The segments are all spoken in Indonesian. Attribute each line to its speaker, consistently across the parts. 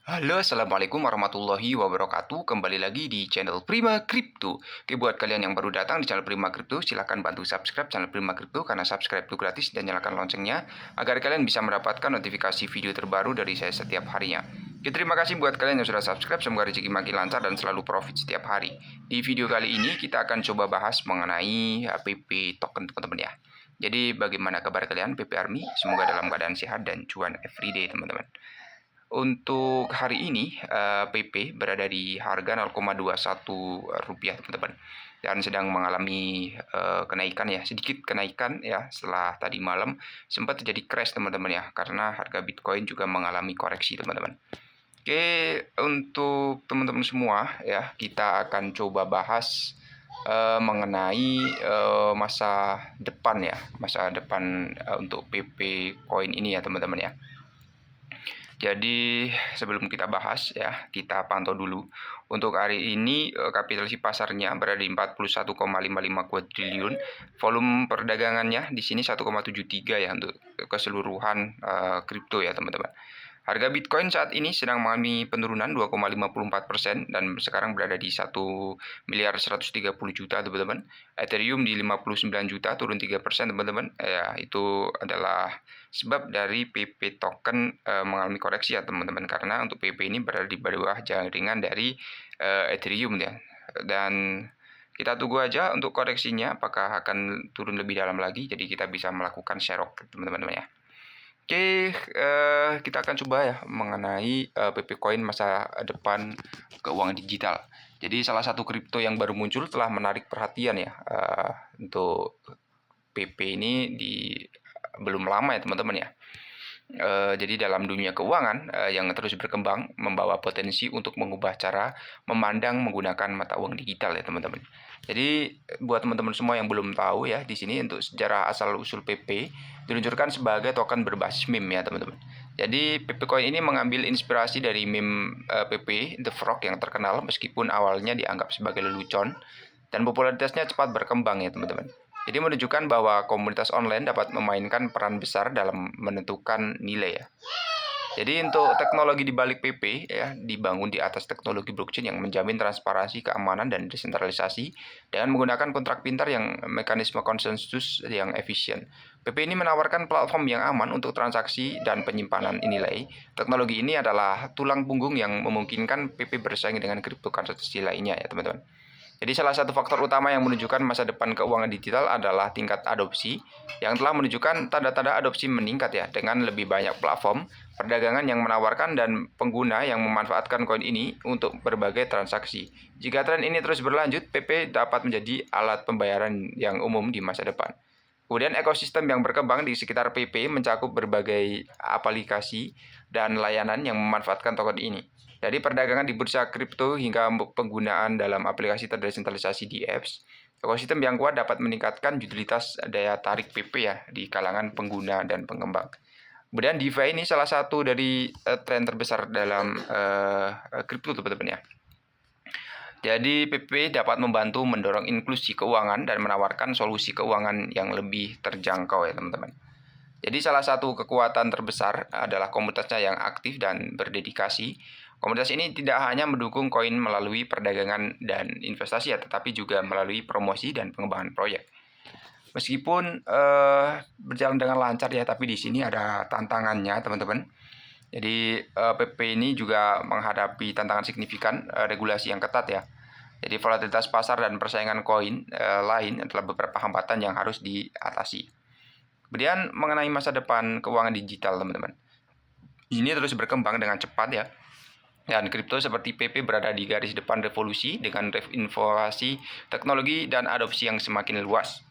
Speaker 1: Halo, assalamualaikum warahmatullahi wabarakatuh. Kembali lagi di channel Prima Crypto. Oke, buat kalian yang baru datang di channel Prima Crypto, silahkan bantu subscribe channel Prima Crypto karena subscribe itu gratis dan nyalakan loncengnya agar kalian bisa mendapatkan notifikasi video terbaru dari saya setiap harinya. Oke, terima kasih buat kalian yang sudah subscribe. Semoga rezeki makin lancar dan selalu profit setiap hari. Di video kali ini kita akan coba bahas mengenai PP token teman-teman ya. Jadi bagaimana kabar kalian PP Army? Semoga dalam keadaan sehat dan cuan everyday teman-teman. Untuk hari ini, PP berada di harga Rp0,21 teman-teman, dan sedang mengalami, kenaikan ya, sedikit kenaikan ya setelah tadi malam sempat terjadi crash teman-teman ya, karena harga Bitcoin juga mengalami koreksi teman-teman. Oke, untuk teman-teman semua ya, kita akan coba bahas, mengenai, masa depan ya, masa depan, untuk PP koin ini ya teman-teman ya. Jadi sebelum kita bahas ya, kita pantau dulu. Untuk hari ini kapitalisasi pasarnya berada di 41,55 kuadriliun. Volume perdagangannya di sini 1,73 ya untuk keseluruhan kripto ya teman-teman. Harga Bitcoin saat ini sedang mengalami penurunan 2,54% dan sekarang berada di 1.130 juta teman-teman. Ethereum di 59 juta turun 3% teman-teman. Ya, itu adalah sebab dari PP token mengalami koreksi ya teman-teman, karena untuk PP ini berada di bawah jaringan dari Ethereum ya. Dan kita tunggu aja untuk koreksinya apakah akan turun lebih dalam lagi, jadi kita bisa melakukan sharok teman-teman ya. Oke, kita akan coba ya mengenai PP Coin masa depan keuangan digital. Jadi salah satu kripto yang baru muncul telah menarik perhatian ya untuk PP ini belum lama ya teman-teman ya. Jadi dalam dunia keuangan yang terus berkembang membawa potensi untuk mengubah cara memandang menggunakan mata uang digital ya teman-teman. Jadi buat teman-teman semua yang belum tahu ya, di sini untuk sejarah asal usul PP diluncurkan sebagai token berbasis meme ya teman-teman. Jadi PP Coin ini mengambil inspirasi dari meme PP The Frog yang terkenal, meskipun awalnya dianggap sebagai lelucon dan popularitasnya cepat berkembang ya teman-teman. Jadi menunjukkan bahwa komunitas online dapat memainkan peran besar dalam menentukan nilai ya. Jadi untuk teknologi di balik PP ya dibangun di atas teknologi blockchain yang menjamin transparansi, keamanan, dan desentralisasi dengan menggunakan kontrak pintar yang mekanisme konsensus yang efisien. PP ini menawarkan platform yang aman untuk transaksi dan penyimpanan nilai. Teknologi ini adalah tulang punggung yang memungkinkan PP bersaing dengan kriptokurrency lainnya ya teman-teman. Jadi salah satu faktor utama yang menunjukkan masa depan keuangan digital adalah tingkat adopsi yang telah menunjukkan tanda-tanda adopsi meningkat ya, dengan lebih banyak platform perdagangan yang menawarkan dan pengguna yang memanfaatkan koin ini untuk berbagai transaksi. Jika tren ini terus berlanjut, PP dapat menjadi alat pembayaran yang umum di masa depan. Kemudian ekosistem yang berkembang di sekitar PP mencakup berbagai aplikasi dan layanan yang memanfaatkan token ini. Dari perdagangan di bursa kripto hingga penggunaan dalam aplikasi terdesentralisasi di apps, ekosistem yang kuat dapat meningkatkan utilitas daya tarik PP ya di kalangan pengguna dan pengembang. Kemudian DeFi ini salah satu dari tren terbesar dalam kripto teman-teman ya. Jadi PP dapat membantu mendorong inklusi keuangan dan menawarkan solusi keuangan yang lebih terjangkau ya teman-teman. Jadi salah satu kekuatan terbesar adalah komunitasnya yang aktif dan berdedikasi. Komunitas ini tidak hanya mendukung koin melalui perdagangan dan investasi ya, tetapi juga melalui promosi dan pengembangan proyek. Meskipun berjalan dengan lancar ya, tapi di sini ada tantangannya teman-teman. Jadi PP ini juga menghadapi tantangan signifikan, regulasi yang ketat ya. Jadi volatilitas pasar dan persaingan koin lain adalah beberapa hambatan yang harus diatasi. Kemudian mengenai masa depan keuangan digital teman-teman. Ini terus berkembang dengan cepat ya. Dan kripto seperti PP berada di garis depan revolusi dengan inovasi teknologi dan adopsi yang semakin luas.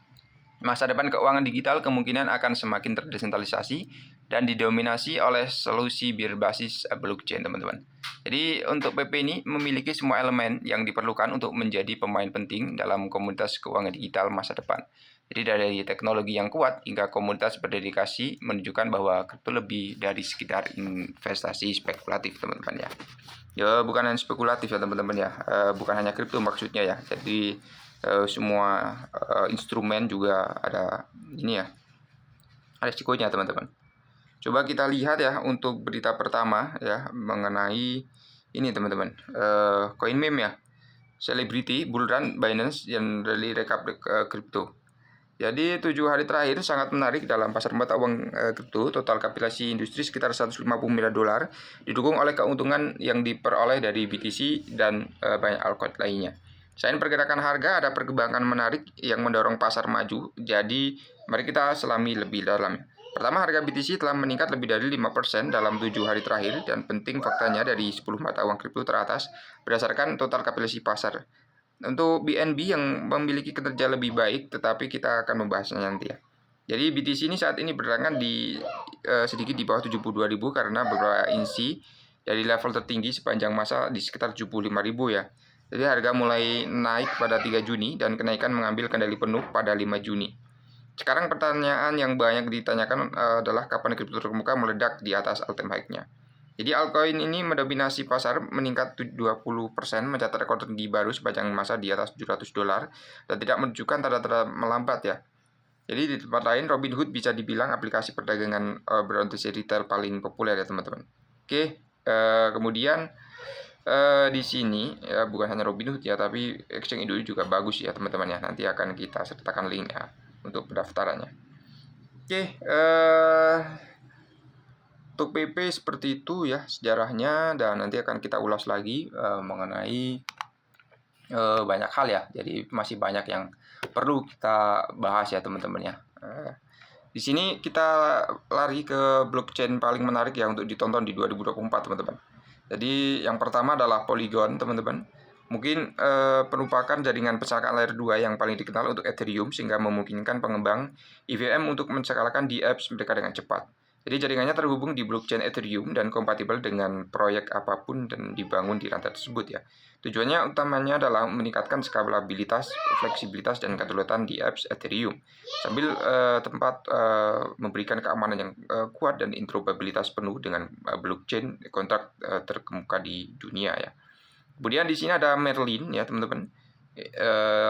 Speaker 1: Masa depan keuangan digital kemungkinan akan semakin terdesentralisasi dan didominasi oleh solusi berbasis blockchain, teman-teman. Jadi untuk PP ini memiliki semua elemen yang diperlukan untuk menjadi pemain penting dalam komunitas keuangan digital masa depan. Jadi dari teknologi yang kuat hingga komunitas berdedikasi menunjukkan bahwa kripto lebih dari sekedar investasi spekulatif, teman-teman ya. Ya bukan hanya spekulatif ya teman-teman ya, bukan hanya kripto maksudnya ya. Jadi semua instrumen juga ada ini ya, ada risikonya teman-teman. Coba kita lihat ya untuk berita pertama ya mengenai ini teman-teman, koin meme ya, selebriti bull run Binance yang rally rekap kripto. Jadi 7 hari terakhir sangat menarik dalam pasar mata uang kripto. Total kapitalisasi industri sekitar 150 miliar dolar, didukung oleh keuntungan yang diperoleh dari BTC dan banyak altcoin lainnya. Selain pergerakan harga, ada perkembangan menarik yang mendorong pasar maju. Jadi mari kita selami lebih dalam. Pertama, harga BTC telah meningkat lebih dari 5% dalam 7 hari terakhir, dan penting faktanya dari 10 mata uang kripto teratas berdasarkan total kapitalisasi pasar. Untuk BNB yang memiliki kinerja lebih baik, tetapi kita akan membahasnya nanti ya. Jadi BTC ini saat ini berdatangan di sedikit di bawah 72.000 karena beberapa insi dari level tertinggi sepanjang masa di sekitar 75.000 ya. Jadi harga mulai naik pada 3 Juni dan kenaikan mengambil kendali penuh pada 5 Juni. Sekarang pertanyaan yang banyak ditanyakan adalah kapan kripto terkemuka meledak di atas all-time high-nya. Jadi altcoin ini mendominasi pasar, meningkat 20%, mencatat rekor tertinggi baru sepanjang masa di atas $700 dan tidak menunjukkan tanda-tanda melambat ya. Jadi di tempat lain, Robinhood bisa dibilang aplikasi perdagangan berorientasi retail paling populer ya teman-teman. Oke, kemudian di sini ya bukan hanya Robinhood ya, tapi exchange Indo juga bagus ya teman-teman ya. Nanti akan kita sertakan link ya untuk pendaftarannya. Oke, untuk PP seperti itu ya sejarahnya, dan nanti akan kita ulas lagi mengenai banyak hal ya. Jadi masih banyak yang perlu kita bahas ya teman-teman ya. Di sini kita lari ke blockchain paling menarik ya untuk ditonton di 2024 teman-teman. Jadi yang pertama adalah Polygon teman-teman. Mungkin merupakan jaringan pencernaan layer 2 yang paling dikenal untuk Ethereum, sehingga memungkinkan pengembang EVM untuk menskalakan di apps mereka dengan cepat. Jadi jaringannya terhubung di blockchain Ethereum dan kompatibel dengan proyek apapun dan dibangun di rantai tersebut ya. Tujuannya utamanya adalah meningkatkan skalabilitas, fleksibilitas, dan kedaulatan di apps Ethereum, sambil memberikan keamanan yang kuat dan interoperabilitas penuh dengan blockchain kontrak terkemuka di dunia ya. Kemudian di sini ada Merlin ya teman-teman.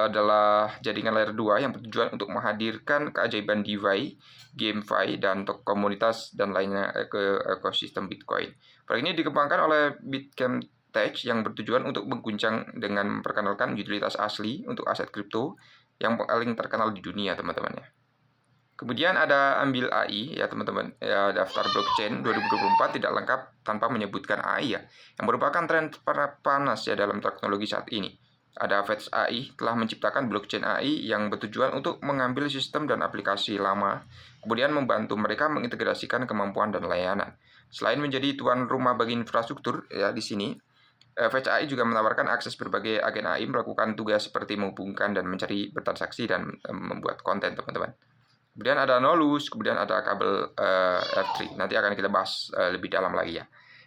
Speaker 1: Adalah jaringan layer 2 yang bertujuan untuk menghadirkan keajaiban DeFi, GameFi, dan komunitas dan lainnya ke ekosistem Bitcoin. Proyek ini dikembangkan oleh Bitcamp Tech yang bertujuan untuk mengguncang dengan memperkenalkan utilitas asli untuk aset kripto yang paling terkenal di dunia teman-teman ya. Kemudian ada Ambil AI ya teman-teman. Ya, daftar blockchain 2024 tidak lengkap tanpa menyebutkan AI ya, yang merupakan tren panas ya dalam teknologi saat ini. Ada Fetch AI telah menciptakan blockchain AI yang bertujuan untuk mengambil sistem dan aplikasi lama, kemudian membantu mereka mengintegrasikan kemampuan dan layanan. Selain menjadi tuan rumah bagi infrastruktur ya di sini, Fetch AI juga menawarkan akses berbagai agen AI melakukan tugas seperti menghubungkan dan mencari bertransaksi dan membuat konten teman-teman. Kemudian ada Nolus, kemudian ada kabel R3. Nanti akan kita bahas lebih dalam lagi ya.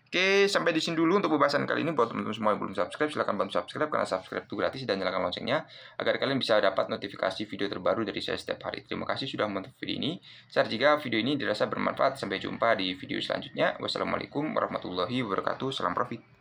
Speaker 1: Oke, sampai di sini dulu untuk pembahasan kali ini. Buat teman-teman semua yang belum subscribe, silahkan bantu subscribe, karena subscribe itu gratis, dan nyalakan loncengnya agar kalian bisa dapat notifikasi video terbaru dari saya setiap hari. Terima kasih sudah menonton video ini. Jika video ini dirasa bermanfaat, sampai jumpa di video selanjutnya. Wassalamualaikum warahmatullahi wabarakatuh. Salam profit.